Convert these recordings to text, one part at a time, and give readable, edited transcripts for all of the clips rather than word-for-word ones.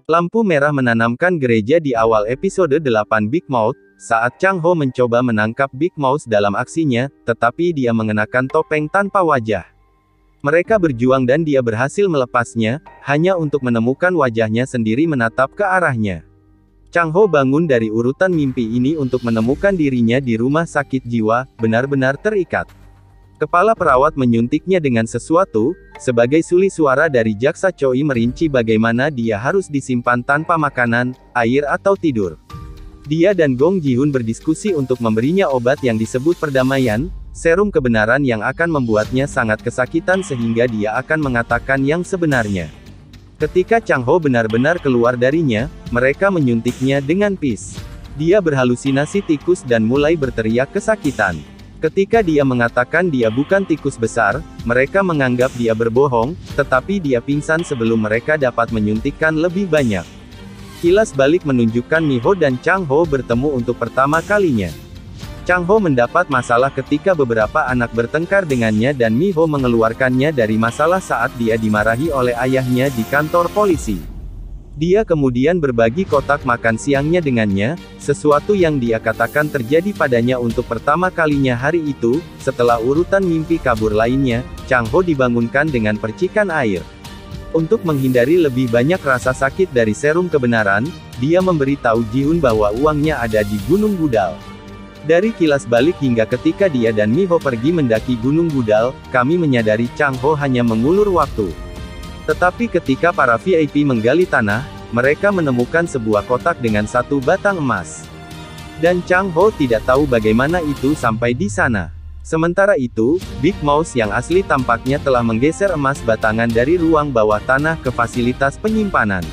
Lampu merah menanamkan gereja di awal episode 8 Big Mouth, saat Chang Ho mencoba menangkap Big Mouth dalam aksinya, tetapi dia mengenakan topeng tanpa wajah. Mereka berjuang dan dia berhasil melepasnya, hanya untuk menemukan wajahnya sendiri menatap ke arahnya. Chang Ho bangun dari urutan mimpi ini untuk menemukan dirinya di rumah sakit jiwa, benar-benar terikat. Kepala perawat menyuntiknya dengan sesuatu, sebagai suli suara dari jaksa Choi merinci bagaimana dia harus disimpan tanpa makanan, air atau tidur. Dia dan Gong Ji-hoon berdiskusi untuk memberinya obat yang disebut perdamaian, serum kebenaran yang akan membuatnya sangat kesakitan sehingga dia akan mengatakan yang sebenarnya. Ketika Chang Ho benar-benar keluar darinya, mereka menyuntiknya dengan pis. Dia berhalusinasi tikus dan mulai berteriak kesakitan. Ketika dia mengatakan dia bukan tikus besar, mereka menganggap dia berbohong, tetapi dia pingsan sebelum mereka dapat menyuntikkan lebih banyak. Kilas balik menunjukkan Mi-ho dan Chang Ho bertemu untuk pertama kalinya. Chang Ho mendapat masalah ketika beberapa anak bertengkar dengannya dan Mi-ho mengeluarkannya dari masalah saat dia dimarahi oleh ayahnya di kantor polisi. Dia kemudian berbagi kotak makan siangnya dengannya, sesuatu yang dia katakan terjadi padanya untuk pertama kalinya hari itu. Setelah urutan mimpi kabur lainnya, Chang Ho dibangunkan dengan percikan air. Untuk menghindari lebih banyak rasa sakit dari serum kebenaran, dia memberitahu Ji-hoon bahwa uangnya ada di Gunung Budal. Dari kilas balik hingga ketika dia dan Mi-ho pergi mendaki Gunung Budal, kami menyadari Chang Ho hanya mengulur waktu. Tetapi ketika para VIP menggali tanah, mereka menemukan sebuah kotak dengan satu batang emas. Dan Chang Ho tidak tahu bagaimana itu sampai di sana. Sementara itu, Big Mouth yang asli tampaknya telah menggeser emas batangan dari ruang bawah tanah ke fasilitas penyimpanan.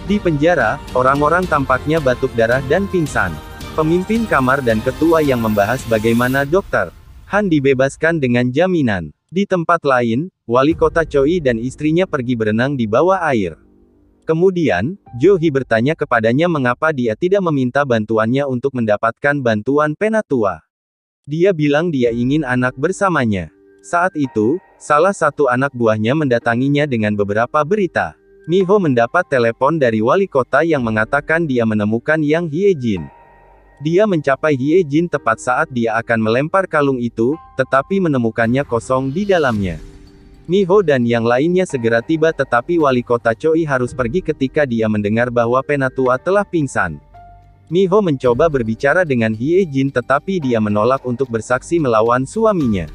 Di penjara, orang-orang tampaknya batuk darah dan pingsan. Pemimpin kamar dan ketua yang membahas bagaimana Dr. Han dibebaskan dengan jaminan. Di tempat lain, wali kota Choi dan istrinya pergi berenang di bawah air. Kemudian, Jo-hee bertanya kepadanya mengapa dia tidak meminta bantuannya untuk mendapatkan bantuan Penatua. Dia bilang dia ingin anak bersamanya. Saat itu, salah satu anak buahnya mendatanginya dengan beberapa berita. Mi-ho mendapat telepon dari wali kota yang mengatakan dia menemukan Yang Hye-jin. Dia mencapai Hye-jin tepat saat dia akan melempar kalung itu, tetapi menemukannya kosong di dalamnya. Mi-ho dan yang lainnya segera tiba tetapi wali kota Choi harus pergi ketika dia mendengar bahwa Penatua telah pingsan. Mi-ho mencoba berbicara dengan Hye-jin tetapi dia menolak untuk bersaksi melawan suaminya.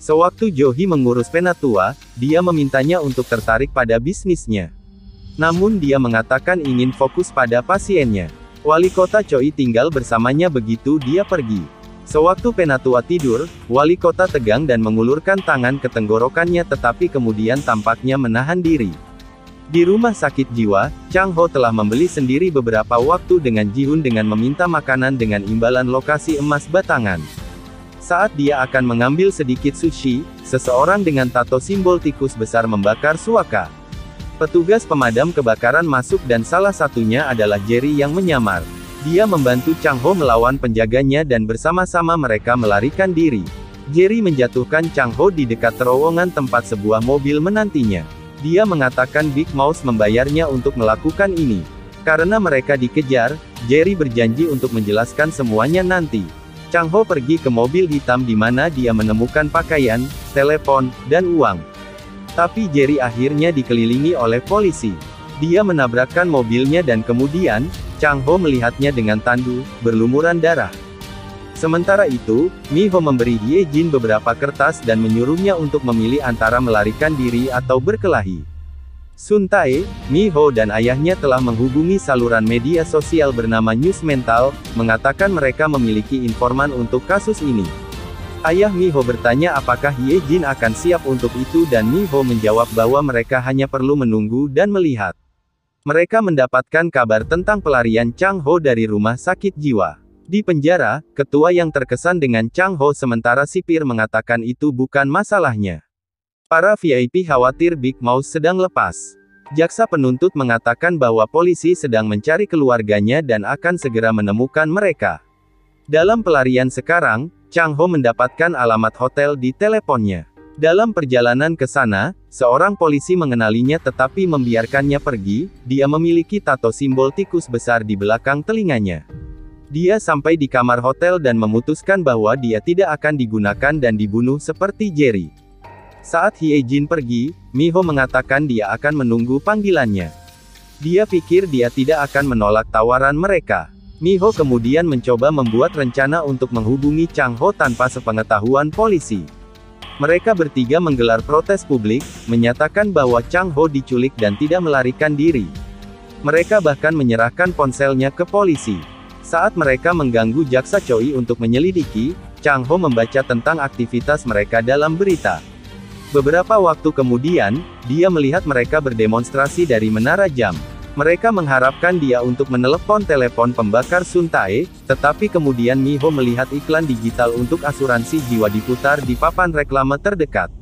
Sewaktu Jo-hee mengurus Penatua, dia memintanya untuk tertarik pada bisnisnya. Namun dia mengatakan ingin fokus pada pasiennya. Wali kota Choi tinggal bersamanya begitu dia pergi. Sewaktu Penatua tidur, wali kota tegang dan mengulurkan tangan ke tenggorokannya tetapi kemudian tampaknya menahan diri. Di rumah sakit jiwa, Chang Ho telah membeli sendiri beberapa waktu dengan Ji-hoon dengan meminta makanan dengan imbalan lokasi emas batangan. Saat dia akan mengambil sedikit sushi, seseorang dengan tato simbol tikus besar membakar suaka. Petugas pemadam kebakaran masuk dan salah satunya adalah Jerry yang menyamar. Dia membantu Chang Ho melawan penjaganya dan bersama-sama mereka melarikan diri. Jerry menjatuhkan Chang Ho di dekat terowongan tempat sebuah mobil menantinya. Dia mengatakan Big Mouth membayarnya untuk melakukan ini. Karena mereka dikejar, Jerry berjanji untuk menjelaskan semuanya nanti. Chang Ho pergi ke mobil hitam di mana dia menemukan pakaian, telepon, dan uang. Tapi Jerry akhirnya dikelilingi oleh polisi. Dia menabrakkan mobilnya dan kemudian, Chang Ho melihatnya dengan tandu, berlumuran darah. Sementara itu, Mi-ho memberi Hye-jin beberapa kertas dan menyuruhnya untuk memilih antara melarikan diri atau berkelahi. Sun Tae, Mi-ho dan ayahnya telah menghubungi saluran media sosial bernama News Mental, mengatakan mereka memiliki informan untuk kasus ini. Ayah Mi-ho bertanya apakah Hye-jin akan siap untuk itu dan Mi-ho menjawab bahwa mereka hanya perlu menunggu dan melihat. Mereka mendapatkan kabar tentang pelarian Chang Ho dari rumah sakit jiwa. Di penjara, ketua yang terkesan dengan Chang Ho sementara sipir mengatakan itu bukan masalahnya. Para VIP khawatir Big Mouth sedang lepas. Jaksa penuntut mengatakan bahwa polisi sedang mencari keluarganya dan akan segera menemukan mereka. Dalam pelarian sekarang, Chang Ho mendapatkan alamat hotel di teleponnya. Dalam perjalanan ke sana, seorang polisi mengenalinya tetapi membiarkannya pergi. Dia memiliki tato simbol tikus besar di belakang telinganya. Dia sampai di kamar hotel dan memutuskan bahwa dia tidak akan digunakan dan dibunuh seperti Jerry. Saat Hye-jin pergi, Miho mengatakan dia akan menunggu panggilannya. Dia pikir dia tidak akan menolak tawaran mereka. Miho kemudian mencoba membuat rencana untuk menghubungi Chang-ho tanpa sepengetahuan polisi. Mereka bertiga menggelar protes publik, menyatakan bahwa Chang-ho diculik dan tidak melarikan diri. Mereka bahkan menyerahkan ponselnya ke polisi. Saat mereka mengganggu jaksa Choi untuk menyelidiki, Chang-ho membaca tentang aktivitas mereka dalam berita. Beberapa waktu kemudian, dia melihat mereka berdemonstrasi dari menara jam. Mereka mengharapkan dia untuk menelepon telepon pembakar Suntae, tetapi kemudian Miho melihat iklan digital untuk asuransi jiwa diputar di papan reklame terdekat.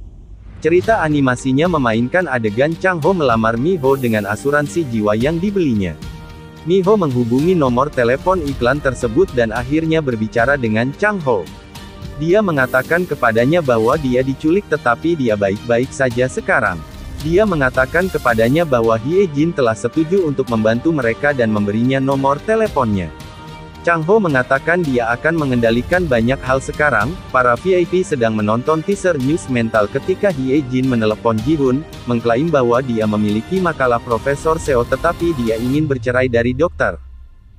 Cerita animasinya memainkan adegan Chang-ho melamar Miho dengan asuransi jiwa yang dibelinya. Miho menghubungi nomor telepon iklan tersebut dan akhirnya berbicara dengan Chang-ho. Dia mengatakan kepadanya bahwa dia diculik tetapi dia baik-baik saja sekarang. Dia mengatakan kepadanya bahwa Hye-jin telah setuju untuk membantu mereka dan memberinya nomor teleponnya. Chang-ho mengatakan dia akan mengendalikan banyak hal sekarang. Para VIP sedang menonton teaser news mental ketika Hye-jin menelepon Ji-hoon, mengklaim bahwa dia memiliki makalah Profesor Seo tetapi dia ingin bercerai dari Dr.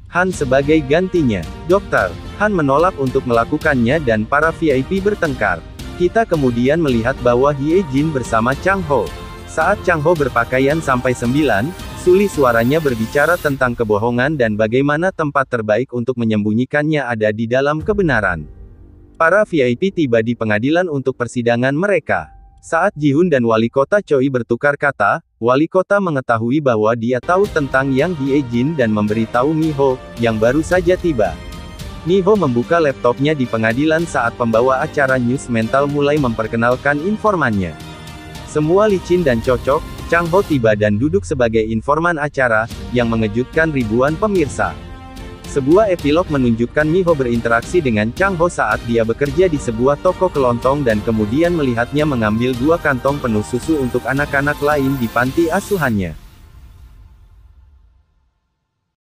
Han sebagai gantinya. Dr. Han menolak untuk melakukannya dan para VIP bertengkar. Kita kemudian melihat bahwa Hye-jin bersama Chang-ho. Saat Chang-ho berpakaian sampai 9, Suli suaranya berbicara tentang kebohongan dan bagaimana tempat terbaik untuk menyembunyikannya ada di dalam kebenaran. Para VIP tiba di pengadilan untuk persidangan mereka. Saat Ji-hoon dan wali kota Choi bertukar kata, wali kota mengetahui bahwa dia tahu tentang Yang Hye-jin dan memberitahu Miho, yang baru saja tiba. Miho membuka laptopnya di pengadilan saat pembawa acara news mental mulai memperkenalkan informannya. Semua licin dan cocok. Chang-ho tiba dan duduk sebagai informan acara, yang mengejutkan ribuan pemirsa. Sebuah epilog menunjukkan Miho berinteraksi dengan Chang-ho saat dia bekerja di sebuah toko kelontong dan kemudian melihatnya mengambil 2 kantong penuh susu untuk anak-anak lain di panti asuhannya.